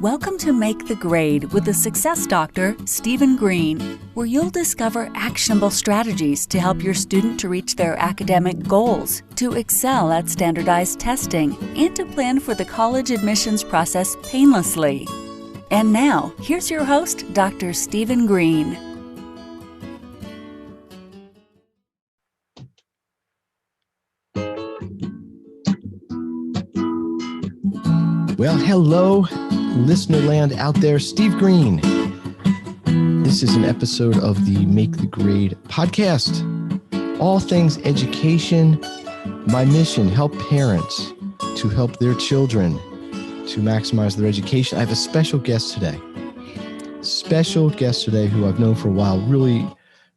Welcome to Make the Grade with the Success Doctor, Stephen Green, where you'll discover actionable strategies to help your student to reach their academic goals, to excel at standardized testing, and to plan for the college admissions process painlessly. And now, here's your host, Dr. Stephen Green. Well, hello, listener land out there. Steve Green. This is an episode of the Make the Grade podcast. All things education. My mission, help parents to help their children to maximize their education. I have a special guest today. Who I've known for a while. Really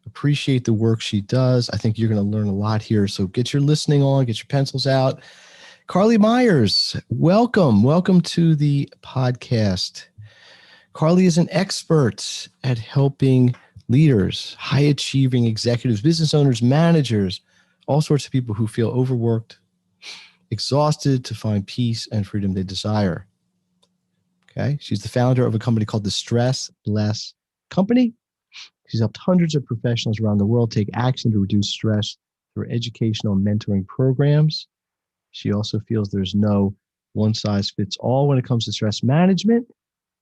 appreciate the work she does. I think you're going to learn a lot here. So get your listening on, get your pencils out. Carlee Meyers, welcome to the podcast. Carlee is an expert at helping leaders, high-achieving executives, business owners, managers, all sorts of people who feel overworked, exhausted to find peace and freedom they desire. Okay, she's the founder of a company called theSTRESS, LESS COMPANY. She's helped hundreds of professionals around the world take action to reduce stress through educational and mentoring programs. She also feels there's no one-size-fits-all when it comes to stress management.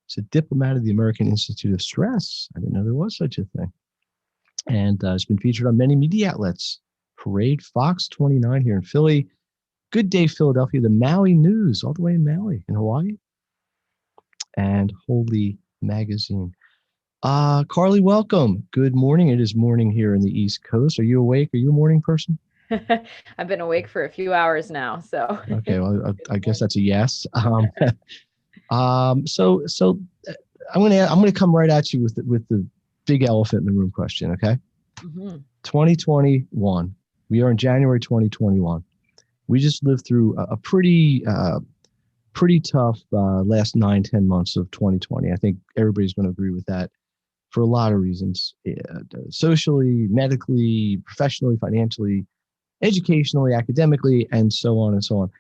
She's a diplomat of the American Institute of Stress. I didn't know there was such a thing. And it's been featured on many media outlets. Parade, Fox 29 here in Philly, Good Day Philadelphia, the Maui News, all the way in Maui, in Hawaii, and Holy Magazine. Carlee, welcome. Good morning. It is morning here in the East Coast. Are you awake? Are you a morning person? I've been awake for a few hours now, so. Okay, well, I guess that's a yes. So I'm gonna come right at you with the big elephant in the room question. Okay. Mm-hmm. 2021. We are in January 2021. We just lived through a pretty tough last 9-10 months of 2020. I think everybody's going to agree with that for a lot of reasons, socially, medically, professionally, financially, educationally, academically, and so on and so on.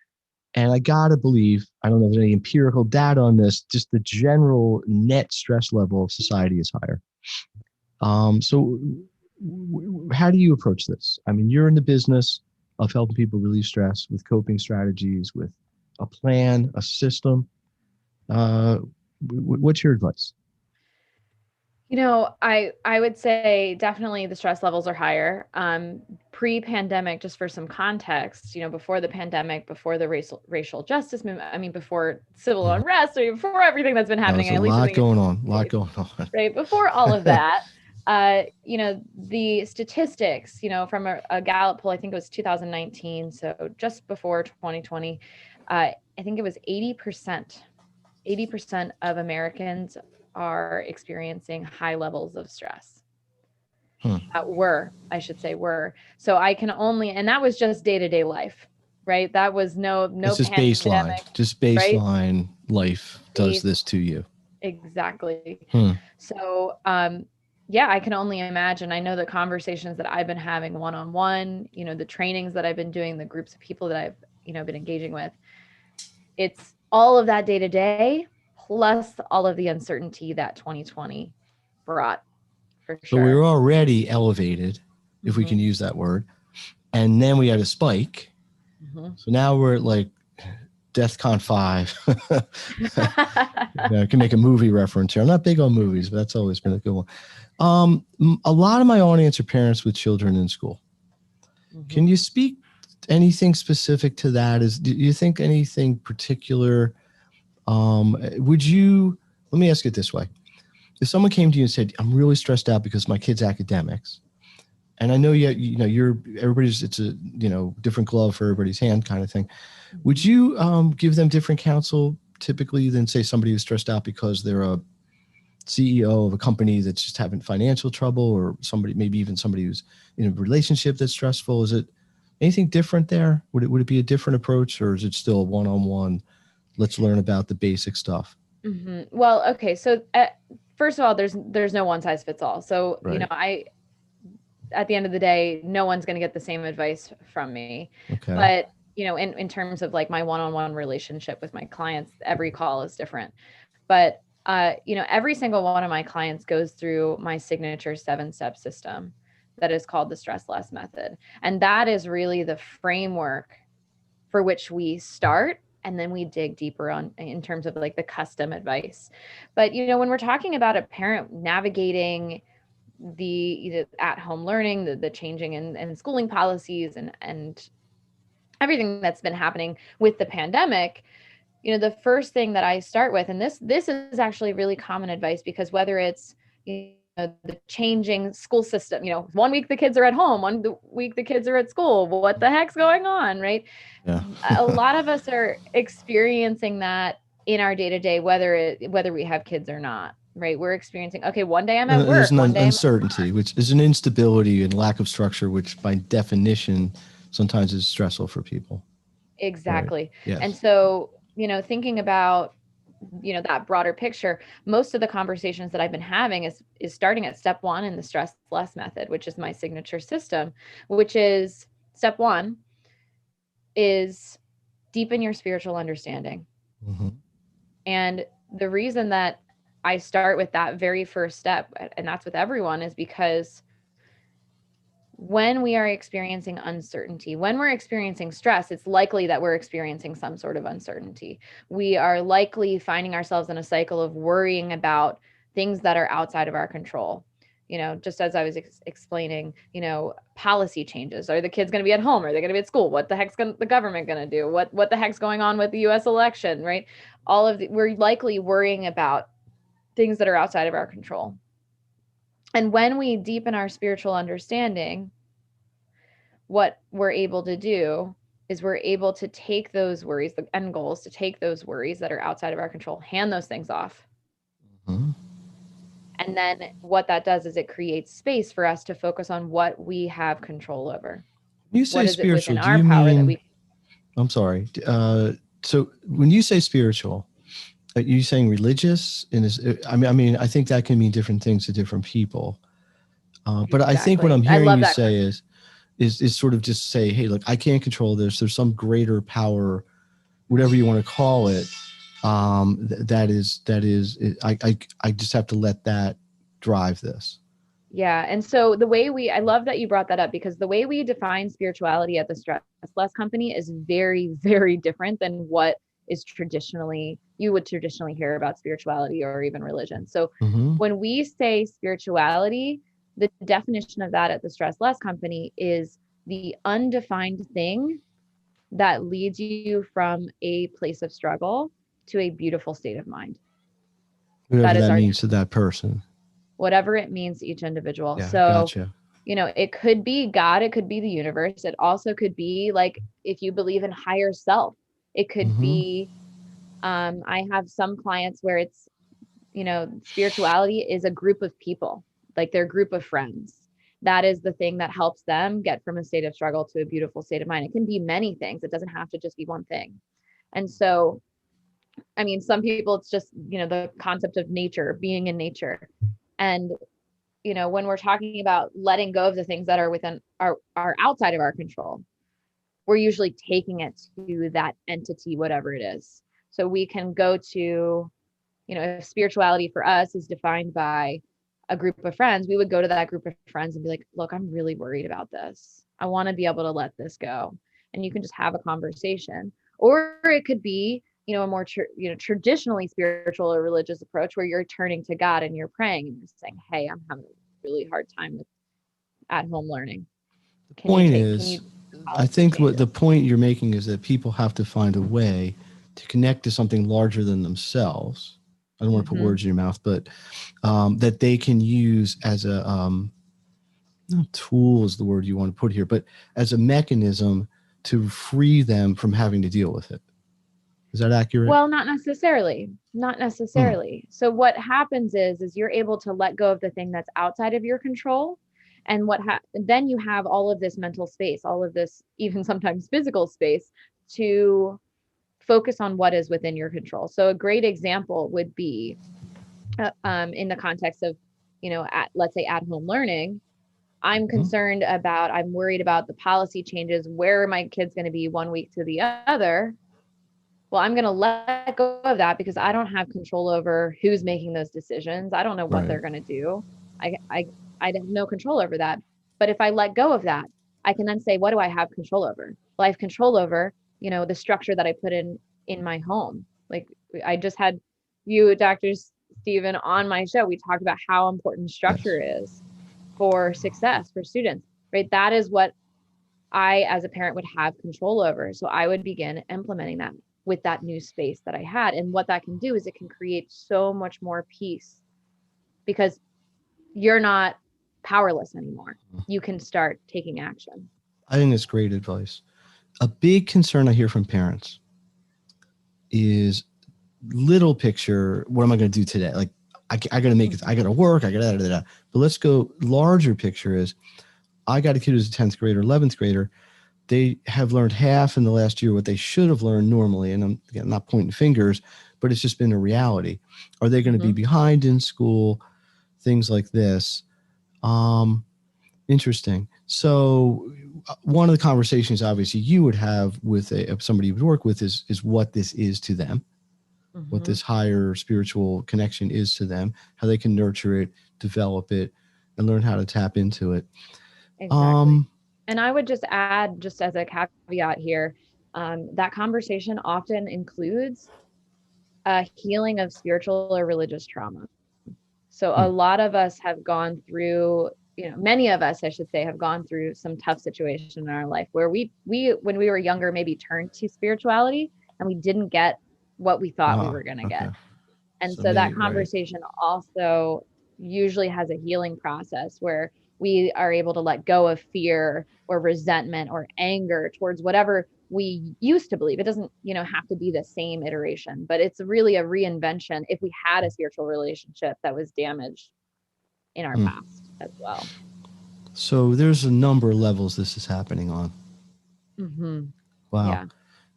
And I got to believe, I don't know if there's any empirical data on this, just the general net stress level of society is higher. So how do you approach this? I mean, you're in the business of helping people relieve stress with coping strategies, with a plan, a system. What's your advice? You know, I would say definitely the stress levels are higher. Pre-pandemic, just for some context, before the pandemic, before the racial justice movement, before civil unrest, before everything that's been happening. There's a lot going on. Right. Before all of that, the statistics, from a Gallup poll, I think it was 2019. So just before 2020, I think it was 80% of Americans are experiencing high levels of stress. Were. So I can only, and that was just day-to-day life, right? That was no this is baseline. Just baseline, right? Life does this to you. Exactly. So, I can only imagine. I know the conversations that I've been having one-on-one, the trainings that I've been doing, the groups of people that I've, been engaging with. It's all of that day-to-day, plus all of the uncertainty that 2020 brought, for sure. So we were already elevated, if we can use that word. And then we had a spike. Mm-hmm. So now we're at like DEFCON 5. I can make a movie reference here. I'm not big on movies, but that's always been a good one. A lot of my audience are parents with children in school. Mm-hmm. Can you speak anything specific to that? Do you think anything particular? Let me ask it this way. If someone came to you and said, I'm really stressed out because my kid's academics, and I know it's a, different glove for everybody's hand kind of thing. Would you give them different counsel typically than say somebody who's stressed out because they're a CEO of a company that's just having financial trouble, or maybe even somebody who's in a relationship that's stressful? Is it anything different there? Would it be a different approach, or is it still one-on-one? Let's learn about the basic stuff. Mm-hmm. Well, okay. So first of all, there's no one size fits all. So, right. At the end of the day, no one's going to get the same advice from me. Okay. But, in terms of like my one-on-one relationship with my clients, every call is different. But, every single one of my clients goes through my signature 7-step system that is called the Stress Less method. And that is really the framework for which we start. And then we dig deeper on in terms of like the custom advice. But, when we're talking about a parent navigating the at-home learning, the changing in schooling policies and everything that's been happening with the pandemic, the first thing that I start with, and this is actually really common advice, because whether it's the changing school system, 1 week the kids are at home, 1 week the kids are at school, what the heck's going on, right? Yeah. A lot of us are experiencing that in our day-to-day, whether we have kids or not, right? We're experiencing, okay, one day I'm at work, there's an one day uncertainty, which is an instability and lack of structure, which by definition sometimes is stressful for people. Exactly. Right. Yes. And so, thinking about, that broader picture, most of the conversations that I've been having is starting at step 1 in the Stress Less method, which is my signature system, which is step 1 is deepen your spiritual understanding. Mm-hmm. And the reason that I start with that very first step, and that's with everyone, is because when we are experiencing uncertainty, when we're experiencing stress, it's likely that we're experiencing some sort of uncertainty. We are likely finding ourselves in a cycle of worrying about things that are outside of our control. Just as I was explaining, policy changes. Are the kids going to be at home? Are they going to be at school? What the heck's the government going to do? What the heck's going on with the US election, right? We're likely worrying about things that are outside of our control. And when we deepen our spiritual understanding, what we're able to do is we're able to take those worries, the end goal is to take those worries that are outside of our control, hand those things off. Mm-hmm. And then what that does is it creates space for us to focus on what we have control over. You say what is spiritual, it within our power that we... I'm sorry. So when you say spiritual, are you saying religious? I think that can mean different things to different people. But I think what I'm hearing you say is sort of just say, hey, look, I can't control this. There's some greater power, whatever you want to call it. I just have to let that drive this. Yeah. And so I love that you brought that up, because the way we define spirituality at the Stress Less Company is very, very different than what is you would traditionally hear about spirituality or even religion. So when we say spirituality, the definition of that at the Stress Less Company is the undefined thing that leads you from a place of struggle to a beautiful state of mind. Whatever that means to that person. Whatever it means to each individual. Yeah, so, gotcha. It could be God, it could be the universe. It also could be like, if you believe in higher self, it could be, I have some clients where it's, spirituality is a group of people, like their group of friends. That is the thing that helps them get from a state of struggle to a beautiful state of mind. It can be many things. It doesn't have to just be one thing. And so, some people, it's just, the concept of nature, being in nature. And, when we're talking about letting go of the things that are within are outside of our control, we're usually taking it to that entity, whatever it is. So we can go to, if spirituality for us is defined by a group of friends, we would go to that group of friends and be like, look, I'm really worried about this. I want to be able to let this go. And you can just have a conversation. Or it could be, a more traditionally spiritual or religious approach where you're turning to God and you're praying and you're saying, hey, I'm having a really hard time with at-home learning. I think what the point you're making is that people have to find a way to connect to something larger than themselves. I don't want to put words in your mouth, but that they can use as a not tool is the word you want to put here, but as a mechanism to free them from having to deal with it. Is that accurate? Well, not necessarily. So what happens is you're able to let go of the thing that's outside of your control. And then you have all of this mental space, all of this, even sometimes physical space, to focus on what is within your control. So a great example would be in the context of, let's say at-home learning. I'm worried about the policy changes, where are my kids going to be 1 week to the other. well, I'm going to let go of that because I don't have control over who's making those decisions. I don't know what Right. they're going to do. I have no control over that. But if I let go of that, I can then say, what do I have control over? Well, I have control over, the structure that I put in my home. Like I just had you, Dr. Stephen, on my show. We talked about how important Yes. structure is for success for students, right? That is what I, as a parent, would have control over. So I would begin implementing that with that new space that I had. And what that can do is it can create so much more peace because you're not powerless anymore. You can start taking action. I think that's great advice. A big concern I hear from parents is little picture. What am I going to do today? Like, I got to make it. I got to work. I got to. But let's go larger picture is I got a kid who's a 10th grader, 11th grader. They have learned half in the last year what they should have learned normally. And I'm again, not pointing fingers, but it's just been a reality. Are they going to be behind in school? Things like this. Interesting. So one of the conversations obviously you would have with somebody you would work with is what this is to them, what this higher spiritual connection is to them, how they can nurture it, develop it, and learn how to tap into it. Exactly. And I would just add, just as a caveat here, that conversation often includes a healing of spiritual or religious trauma. So a lot of us have gone through, many of us, I should say, have gone through some tough situation in our life where we when we were younger, maybe turned to spirituality and we didn't get what we thought we were going to Okay. get. And So so that maybe, right. conversation also usually has a healing process where we are able to let go of fear or resentment or anger towards whatever we used to believe. It doesn't, have to be the same iteration, but it's really a reinvention if we had a spiritual relationship that was damaged in our past as well. So there's a number of levels this is happening on. Wow. Yeah.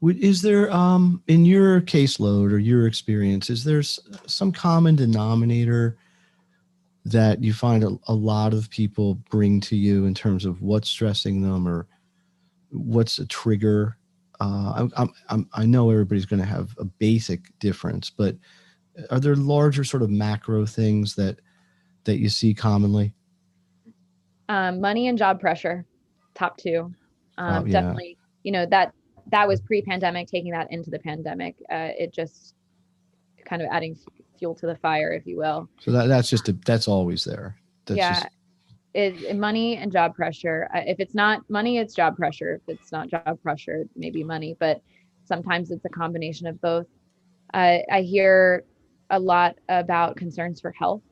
Is there, in your caseload or your experience, is there some common denominator that you find a lot of people bring to you in terms of what's stressing them or what's a trigger? I know everybody's going to have a basic difference, but are there larger sort of macro things that you see commonly? Money and job pressure, top two. Yeah. Definitely, that was pre-pandemic, taking that into the pandemic. It just kind of adding fuel to the fire, if you will. So that's always there. That's Yeah, just is money and job pressure. If it's not money, it's job pressure. If it's not job pressure, maybe money, but sometimes it's a combination of both. I hear a lot about concerns for health.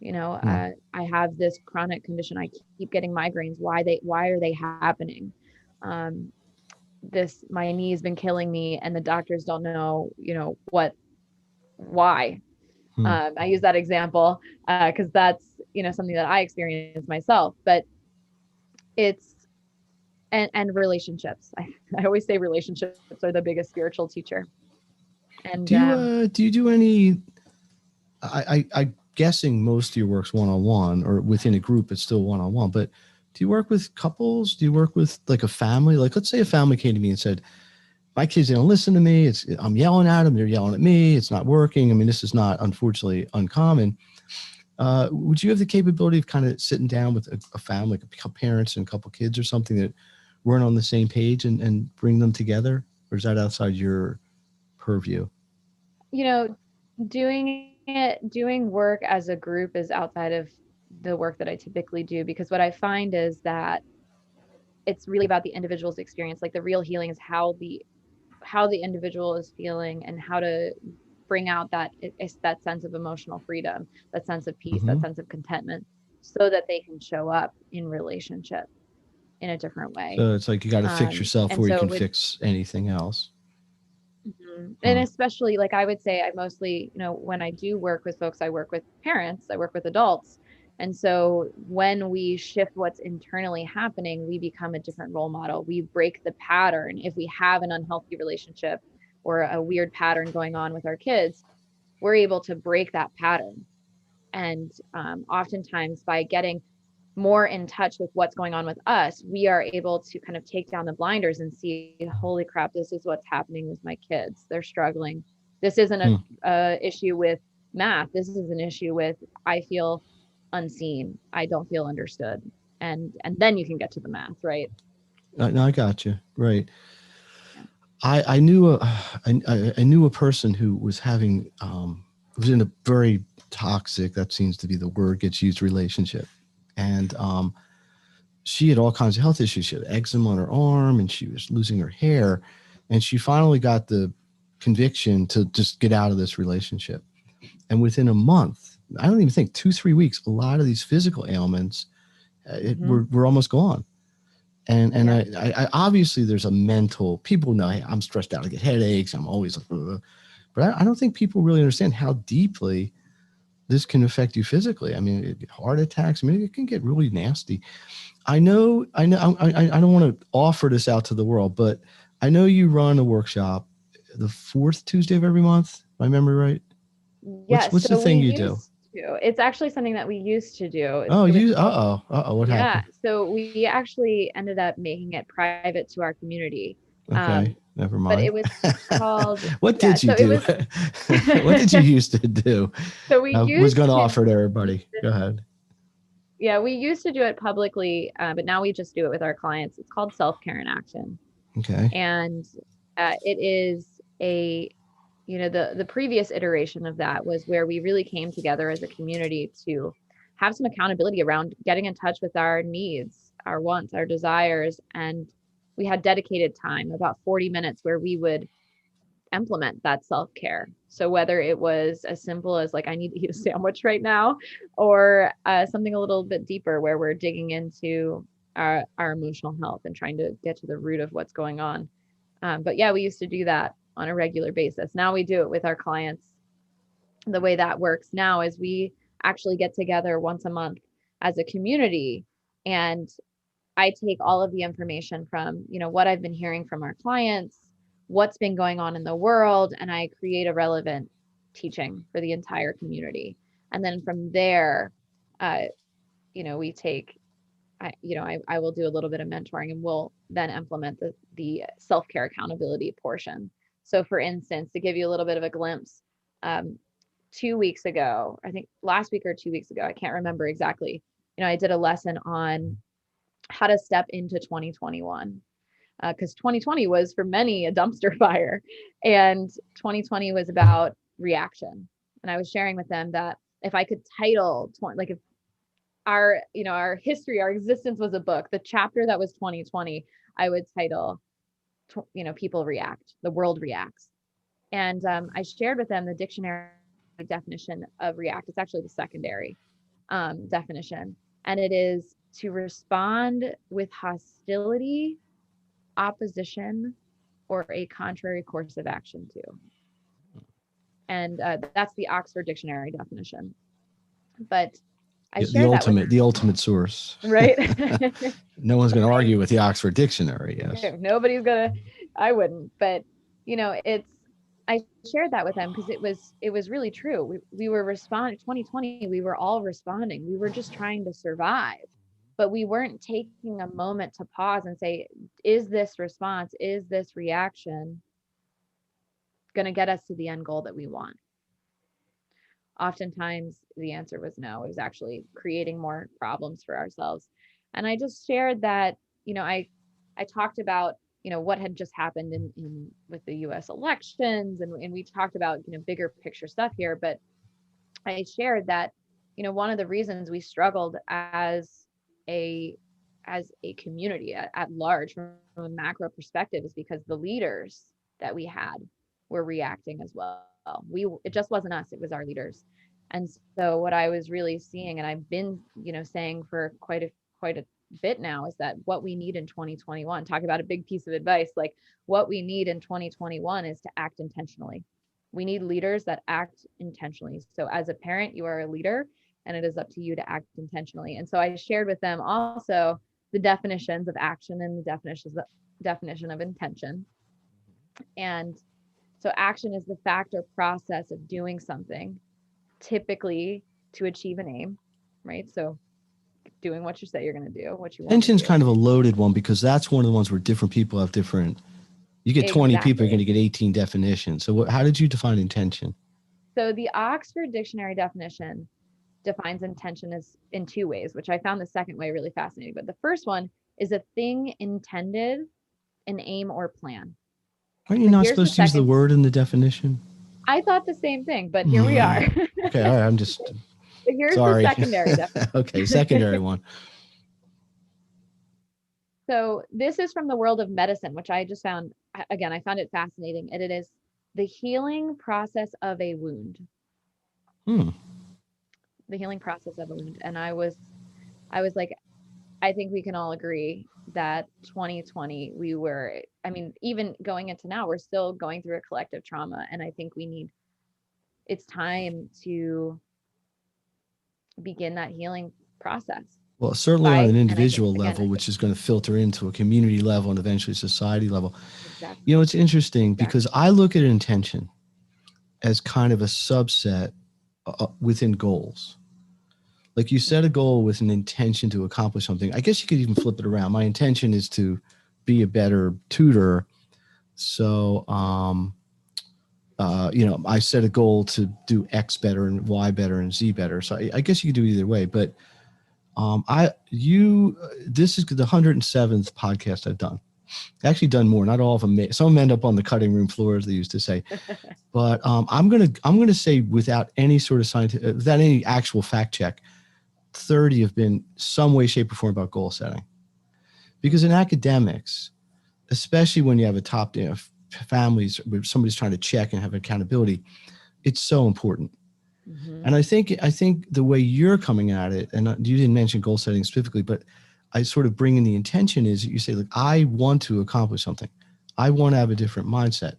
I have this chronic condition. I keep getting migraines. Why are they happening? My knee's been killing me and the doctors don't know, why. I use that example because that's, something that I experienced myself, but it's, and relationships. I always say relationships are the biggest spiritual teacher. And do you do any? I guessing most of your work's one-on-one or within a group. It's still one-on-one. But do you work with couples? Do you work with like a family? Like, let's say a family came to me and said, "My kids don't listen to me. I'm yelling at them. They're yelling at me. It's not working." I mean, this is not unfortunately uncommon. Would you have the capability of kind of sitting down with a family, like a couple parents and a couple kids or something that weren't on the same page and bring them together? Or is that outside your purview? you know, doing work as a group is outside of the work that I typically do, because what I find is that it's really about the individual's experience. Like the real healing is how the individual is feeling and how to bring out that sense of emotional freedom, that sense of peace, that sense of contentment, so that they can show up in relationship in a different way. So it's like you got to fix yourself And before you so can with fix anything else. and especially, like, I would say I mostly, when I do work with folks, I work with parents, I work with adults. And so when we shift what's internally happening, we become a different role model. We break the pattern. If we have an unhealthy relationship or a weird pattern going on with our kids, we're able to break that pattern. And oftentimes by getting more in touch with what's going on with us, we are able to kind of take down the blinders and see, holy crap, this is what's happening with my kids. They're struggling. This isn't a issue with math. This is an issue with, I feel unseen. I don't feel understood. And then you can get to the math, right? No, I got you. Right. I knew I knew a person who was having was in a very toxic, that seems to be the word gets used, relationship, and she had all kinds of health issues. She had eczema on her arm, and she was losing her hair, and she finally got the conviction to just get out of this relationship. And within a month, I don't even think 2-3 weeks, a lot of these physical ailments were almost gone. And I obviously there's a mental, people know, hey, I'm stressed out, I get headaches, I'm always, but I don't think people really understand how deeply this can affect you physically. I mean, heart attacks, I mean, it can get really nasty. I don't want to offer this out to the world, but I know you run a workshop the fourth Tuesday of every month, if I remember right. Yes. What's the thing you do? It's actually something that we used to do. Oh, what happened? So we actually ended up making it private to our community. Okay, never mind. But it was called. What did you do? What did you used to do? So we was going to offer to everybody. Go ahead. Yeah, we used to do it publicly, but now we just do it with our clients. It's called Self-Care in Action. Okay. And it is the previous iteration of that was where we really came together as a community to have some accountability around getting in touch with our needs, our wants, our desires. And we had dedicated time, about 40 minutes, where we would implement that self-care. So whether it was as simple as like, I need to eat a sandwich right now, or something a little bit deeper where we're digging into our emotional health and trying to get to the root of what's going on. But yeah, we used to do that on a regular basis. Now we do it with our clients. The way that works now is we actually get together once a month as a community, and I take all of the information from, what I've been hearing from our clients, what's been going on in the world, and I create a relevant teaching for the entire community. And then from there, we take, I will do a little bit of mentoring, and we'll then implement the self-care accountability portion. So for instance, to give you a little bit of a glimpse, 2 weeks ago, I think last week or 2 weeks ago, I can't remember exactly, I did a lesson on how to step into 2021. Because 2020 was for many a dumpster fire, and 2020 was about reaction. And I was sharing with them that if I could title, like if our history, our existence was a book, the chapter that was 2020, I would title, people react, the world reacts. And I shared with them the dictionary definition of react. It's actually the secondary definition. And it is to respond with hostility, opposition, or a contrary course of action to. And that's the Oxford Dictionary definition. But I shared the ultimate source, right? No one's going to argue with the Oxford Dictionary. Yes, nobody's gonna. I wouldn't, but I shared that with them because it was really true. We were responding. 2020, we were all responding. We were just trying to survive. But we weren't taking a moment to pause and say, is this response, is this reaction going to get us to the end goal that we want? Oftentimes the answer was no. It was actually creating more problems for ourselves. And I just shared that, I talked about, what had just happened in with the US elections, and we talked about, bigger picture stuff here. But I shared that, one of the reasons we struggled as a community at large from a macro perspective is because the leaders that we had were reacting as well. It just wasn't us, it was our leaders. And so what I was really seeing, and I've been, saying for quite a bit now, is that what we need in 2021, talk about a big piece of advice, like what we need in 2021 is to act intentionally. We need leaders that act intentionally. So as a parent, you are a leader, and it is up to you to act intentionally. And so I shared with them also the definitions of action and the definition of intention. And so action is the fact or process of doing something, typically to achieve an aim, right? So doing what you say you're going to do, what you want to Intention's do. kind of a loaded one because that's one of the ones where different people have different. You get 20 people, you're going to get 18 definitions. So how did you define intention? So the Oxford Dictionary definition defines intention as in two ways, which I found the second way really fascinating. But the first one is a thing intended, an aim or plan. Aren't you not supposed to use the word in the definition? I thought the same thing, but here we are. Okay, all right, I'm just but here's sorry. The secondary definition. Okay, secondary one. So this is from the world of medicine, which I just found, again, I found it fascinating. And it is the healing process of a wound. The healing process of a wound. And I was like, I think we can all agree that 2020, even going into now, we're still going through a collective trauma. And I think it's time to begin that healing process. Well, certainly on an individual level, which is going to filter into a community level and eventually society level. Exactly. You know, it's interesting because I look at intention as kind of a subset within goals. Like you set a goal with an intention to accomplish something. I guess you could even flip it around. My intention is to be a better tutor. So, I set a goal to do X better and Y better and Z better. So I guess you could do either way, but this is the 107th podcast I've done. I've actually done more, not all of them. Some of them end up on the cutting room floor, as they used to say. But I'm gonna say without any sort of without any actual fact check, 30 have been some way, shape, or form about goal setting. Because in academics, especially when you have a top families where somebody's trying to check and have accountability, it's so important. Mm-hmm. And I think the way you're coming at it, and you didn't mention goal setting specifically, but I sort of bring in the intention is that you say, look, I want to accomplish something. I want to have a different mindset.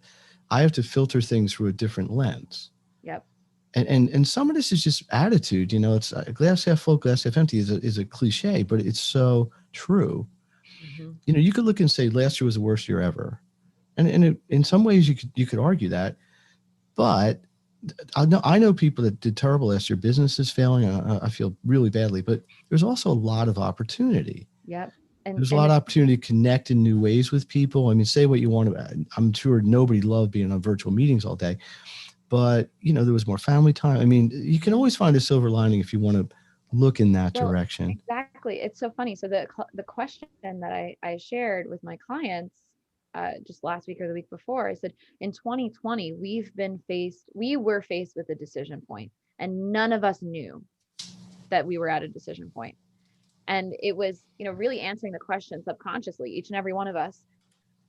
I have to filter things through a different lens. Yep. And some of this is just attitude. You know, it's glass half full, glass half empty is a cliche, but it's so true. Mm-hmm. You know, you could look and say last year was the worst year ever. And in some ways you could argue that, but I know people that did terrible last year. Business is failing. I feel really badly, but there's also a lot of opportunity. Yep. There's a lot of opportunity to connect in new ways with people. I mean, say what you want about it. I'm sure nobody loved being on virtual meetings all day, but there was more family time. I mean, you can always find a silver lining if you want to look in that direction. Exactly. It's so funny. So the question that I shared with my clients just last week or the week before, I said, in 2020, we were faced with a decision point, and none of us knew that we were at a decision point. And it was, really answering the question subconsciously, each and every one of us,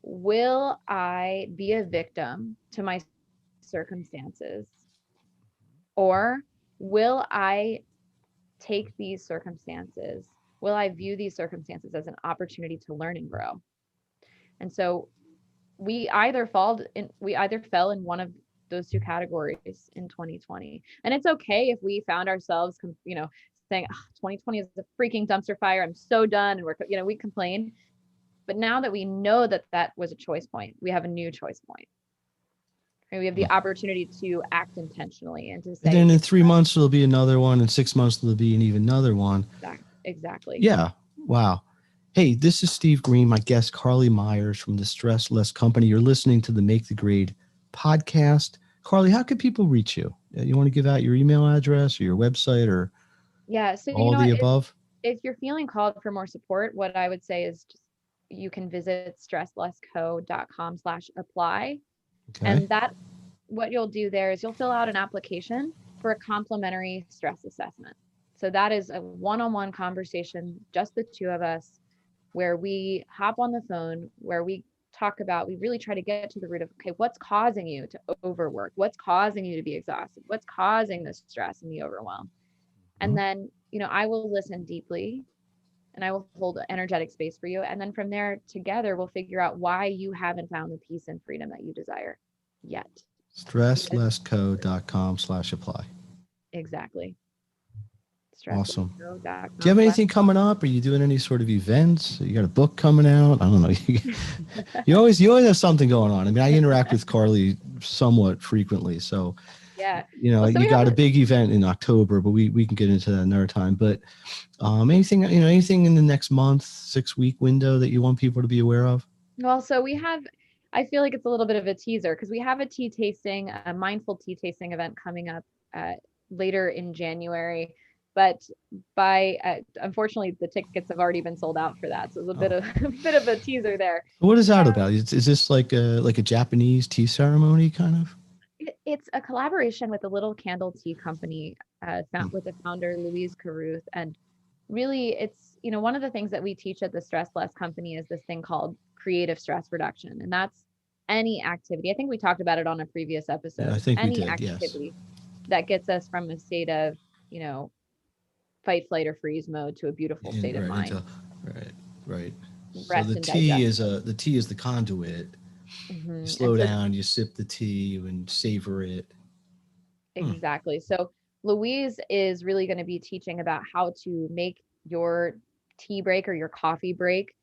will I be a victim to my circumstances, or will I take these circumstances? Will I view these circumstances as an opportunity to learn and grow? And so we either fell in one of those two categories in 2020. And it's okay if we found ourselves, saying, 2020 is a freaking dumpster fire. I'm so done. And we complain. But now that we know that was a choice point, we have a new choice point. And we have the opportunity to act intentionally and to say. And then in 3 months, there'll be another one. In 6 months, there'll be even another one. Exactly. Yeah. Wow. Hey, this is Steve Green, my guest, Carlee Meyers from the LESS COMPANY. You're listening to the Make the Grade podcast. Carlee, how can people reach you? You want to give out your email address or your website or all the above? If you're feeling called for more support, what I would say is you can visit stresslessco.com/apply. Okay. And what you'll do there is you'll fill out an application for a complimentary stress assessment. So that is a one-on-one conversation, just the two of us, where we hop on the phone, where we really try to get to the root of, okay, what's causing you to overwork? What's causing you to be exhausted? What's causing the stress and the overwhelm? And then, I will listen deeply and I will hold an energetic space for you. And then from there, together, we'll figure out why you haven't found the peace and freedom that you desire yet. stresslessco.com/apply. Exactly. Awesome. thestresssinfo.com. Do you have anything coming up? Are you doing any sort of events? You got a book coming out? I don't know. You always have something going on. I mean, I interact with Carlee somewhat frequently, so Yeah. So you got a big event in October, but we can get into that another time. But anything in the next month, 6-week window that you want people to be aware of? Well, so we have, I feel like it's a little bit of a teaser because we have a mindful tea tasting event coming up later in January. But unfortunately, the tickets have already been sold out for that. So it's a bit of a bit of a teaser there. What is that about? Is this like a Japanese tea ceremony kind of? It's a collaboration with a little candle tea company with the founder, Louise Caruth. And really, it's, one of the things that we teach at the Stress Less Company is this thing called creative stress reduction. And that's any activity. I think we talked about it on a previous episode. Yeah, I think we any did, activity yes. that gets us from a state of, fight, flight, or freeze mode to a beautiful state of mind. Right. So Rest and digest. the tea is the conduit. Mm-hmm. You slow down, you sip the tea and savor it. Exactly. So Louise is really going to be teaching about how to make your tea break or your coffee break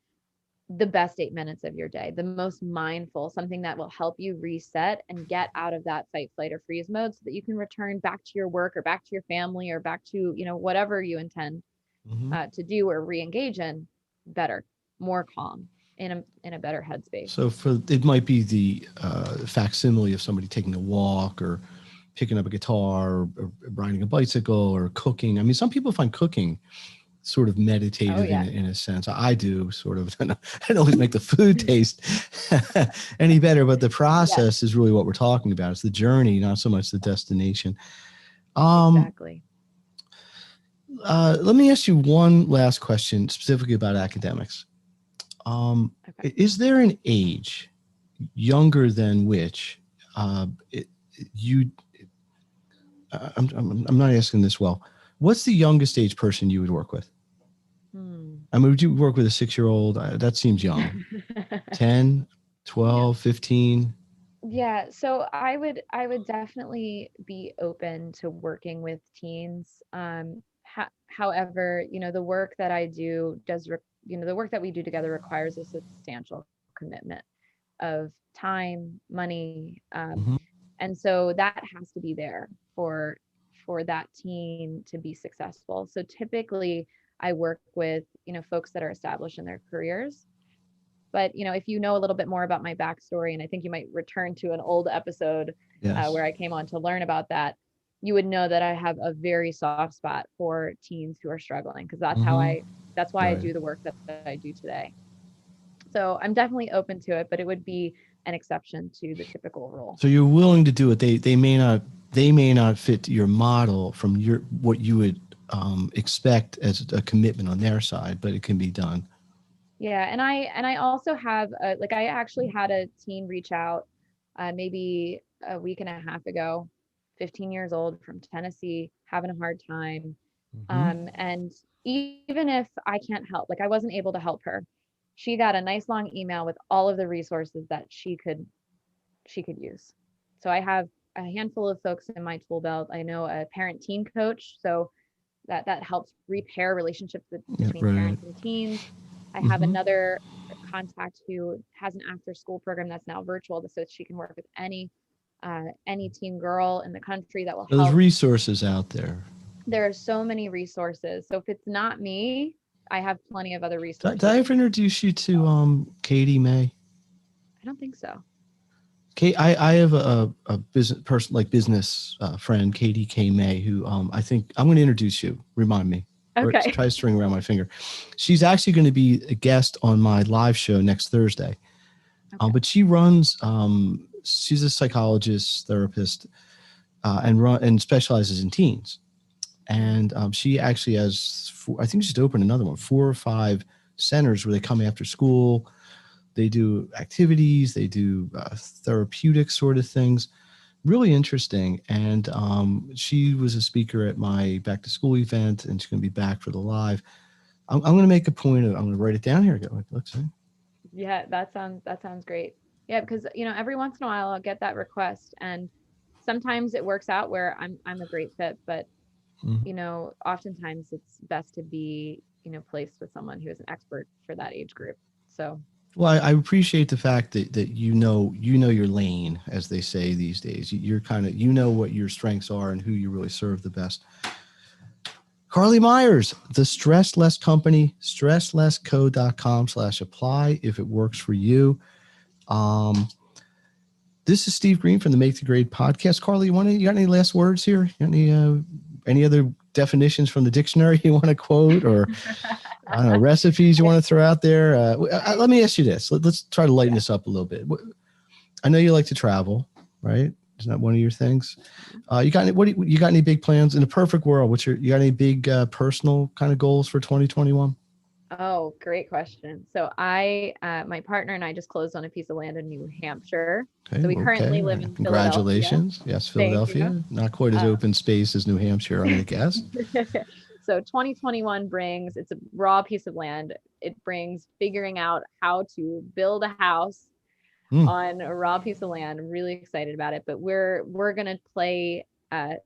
the best 8 minutes of your day, the most mindful, something that will help you reset and get out of that fight, flight, or freeze mode so that you can return back to your work or back to your family or back to, whatever you intend to do or re-engage in better, more calm, in a better headspace. So it might be the facsimile of somebody taking a walk or picking up a guitar or riding a bicycle or cooking. I mean, some people find cooking sort of meditative in a sense. I do sort of. I don't always make the food taste any better, but the process is really what we're talking about. It's the journey, not so much the destination. Exactly. Let me ask you one last question specifically about academics. Is there an age younger than which I'm not asking this well. What's the youngest age person you would work with? I mean, would you work with a 6-year-old? That seems young. 10, 12, 15? Yeah, so I would definitely be open to working with teens. However, the work that I do the work that we do together requires a substantial commitment of time, money, and so that has to be there for that teen to be successful. So typically, I work with folks that are established in their careers. But if you know a little bit more about my backstory, and I think you might return to an old episode where I came on to learn about that, you would know that I have a very soft spot for teens who are struggling, because that's why I do the work that I do today. So I'm definitely open to it, but it would be an exception to the typical rule. So you're willing to do it. They may not fit your model from what you would expect as a commitment on their side, but it can be done. Yeah, and I also have I actually had a teen reach out maybe a week and a half ago, 15 years old, from Tennessee, having a hard time. And even if I can't help, I wasn't able to help her, she got a nice long email with all of the resources that she could use. So I have a handful of folks in my tool belt. I know a parent teen coach, so that helps repair relationships between parents and teens. I have another contact who has an after school program that's now virtual, so she can work with any teen girl in the country that will help. There's resources out there. There are so many resources. So if it's not me, I have plenty of other resources. Did I ever introduce you to Katie May? I don't think so. I have a business friend, Katie K. May, who I think I'm going to introduce you. Remind me. Okay. Try to string around my finger. She's actually going to be a guest on my live show next Thursday. Okay. But she runs. She's a psychologist, therapist, and specializes in teens. And she actually has, I think she's opened another one, 4 or 5 centers where they come after school. They do activities. They do therapeutic sort of things. Really interesting. And she was a speaker at my back to school event, and she's going to be back for the live. I'm going to make a point of, I'm going to write it down here. Let's see. Yeah, that sounds great. Yeah, because every once in a while I'll get that request, and sometimes it works out where I'm a great fit, but oftentimes it's best to be, placed with someone who is an expert for that age group. So. Well, I appreciate the fact that you know your lane, as they say these days. You're kind of, what your strengths are and who you really serve the best. Carlee Meyers, the Stress Less Company, stresslessco.com/apply if it works for you. This is Steve Green from the Make the Grade podcast. Carlee, you got any last words here? Any other definitions from the dictionary you want to quote, or I don't know, recipes you want to throw out there? Let me ask you this. Let's try to lighten this up a little bit. I know you like to travel, right? Isn't that one of your things? You got any big plans in a perfect world? You got any big personal kind of goals for 2021? Oh, great question. So my partner and I just closed on a piece of land in New Hampshire. Okay, so we currently live in Congratulations. Philadelphia. Yes, Philadelphia. Not quite as open space as New Hampshire, I'm going to guess. So 2021 it's a raw piece of land. It brings figuring out how to build a house on a raw piece of land. I'm really excited about it, but we're going to play we're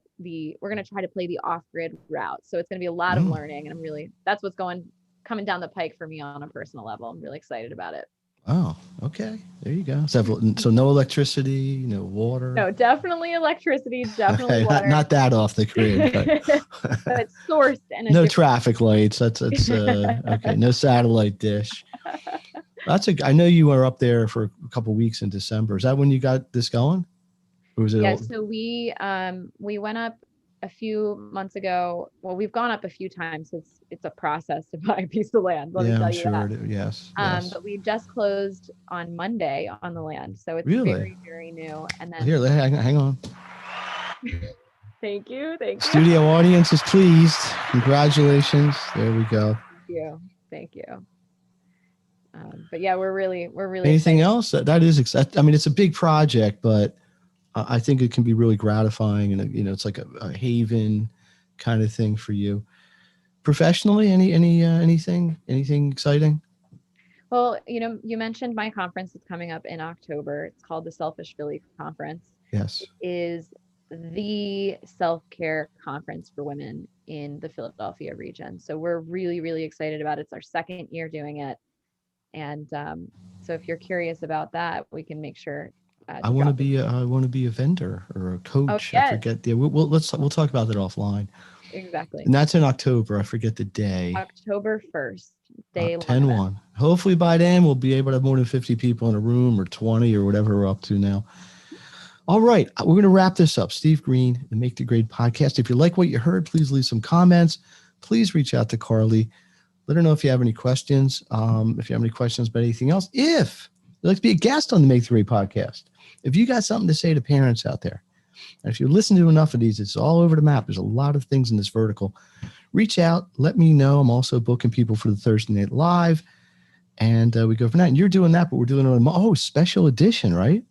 going to try to play the off-grid route. So it's going to be a lot of learning, and that's what's coming down the pike for me on a personal level. I'm really excited about it. Oh, okay. There you go. So no electricity, no water. No, definitely electricity, definitely water. Not that off the grid, but it's sourced and no traffic lights. That's okay. No satellite dish. I know you were up there for a couple of weeks in December. Is that when you got this going? Or was it? Yeah. So we went up a few months ago. Well, we've gone up a few times. It's a process to buy a piece of land. Let me tell you that. Yes. But we just closed on Monday on the land, so it's really very, very new. And then here, hang on. Thank you. Studio audience is pleased. Congratulations. There we go. Thank you. But yeah, we're really. Anything excited. else? That is. I mean, it's a big project, but I think it can be really gratifying, and it's like a haven kind of thing for you. Professionally, anything exciting? Well, you mentioned my conference that's coming up in October. It's called the Selfish Philly Conference. Yes, it is the self-care conference for women in the Philadelphia region. So we're really, really excited about it. It's our second year doing it, and so if you're curious about that, we can make sure. I want to be a vendor or a coach. Oh, yes. I forget. Yeah, we'll talk about that offline. Exactly. And that's in October. I forget the day. October 1st, day 10-1. Hopefully by then we'll be able to have more than 50 people in a room, or 20, or whatever we're up to now. All right, we're going to wrap this up. Steve Green, the Make the Grade podcast. If you like what you heard, please leave some comments. Please reach out to Carlee. Let her know if you have any questions. If you have any questions about anything else. If you'd like to be a guest on the Make the Grade podcast. If you got something to say to parents out there, and if you listen to enough of these, it's all over the map. There's a lot of things in this vertical. Reach out. Let me know. I'm also booking people for the Thursday Night Live, and we go from that. And you're doing that, but we're doing it on special edition, right?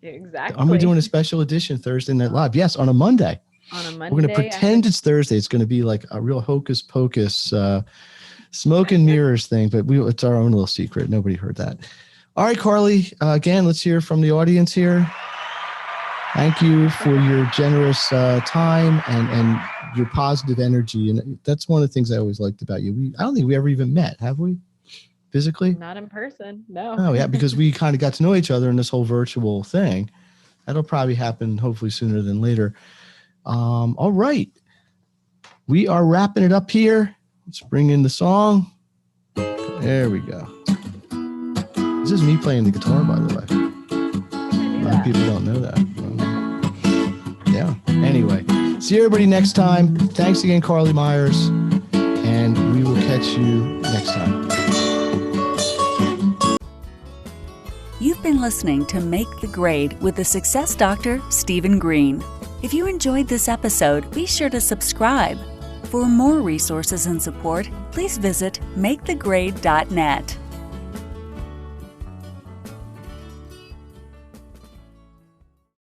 Exactly. Aren't we doing a special edition Thursday Night Live? Yes, on a Monday. We're going to pretend it's Thursday. It's going to be like a real hocus pocus, smoke and mirrors thing, but it's our own little secret. Nobody heard that. All right, Carlee, again, let's hear from the audience here. Thank you for your generous time and your positive energy. And that's one of the things I always liked about you. I don't think we ever even met, have we? Physically? Not in person, no. Oh, yeah, because we kind of got to know each other in this whole virtual thing. That'll probably happen hopefully sooner than later. All right. We are wrapping it up here. Let's bring in the song. There we go. This is me playing the guitar, by the way. A lot of people don't know that. Yeah. Anyway, see everybody next time. Thanks again, Carlee Meyers, and we will catch you next time. You've been listening to Make the Grade with the Success Doctor, Stephen Green. If you enjoyed this episode, be sure to subscribe. For more resources and support, please visit makethegrade.net.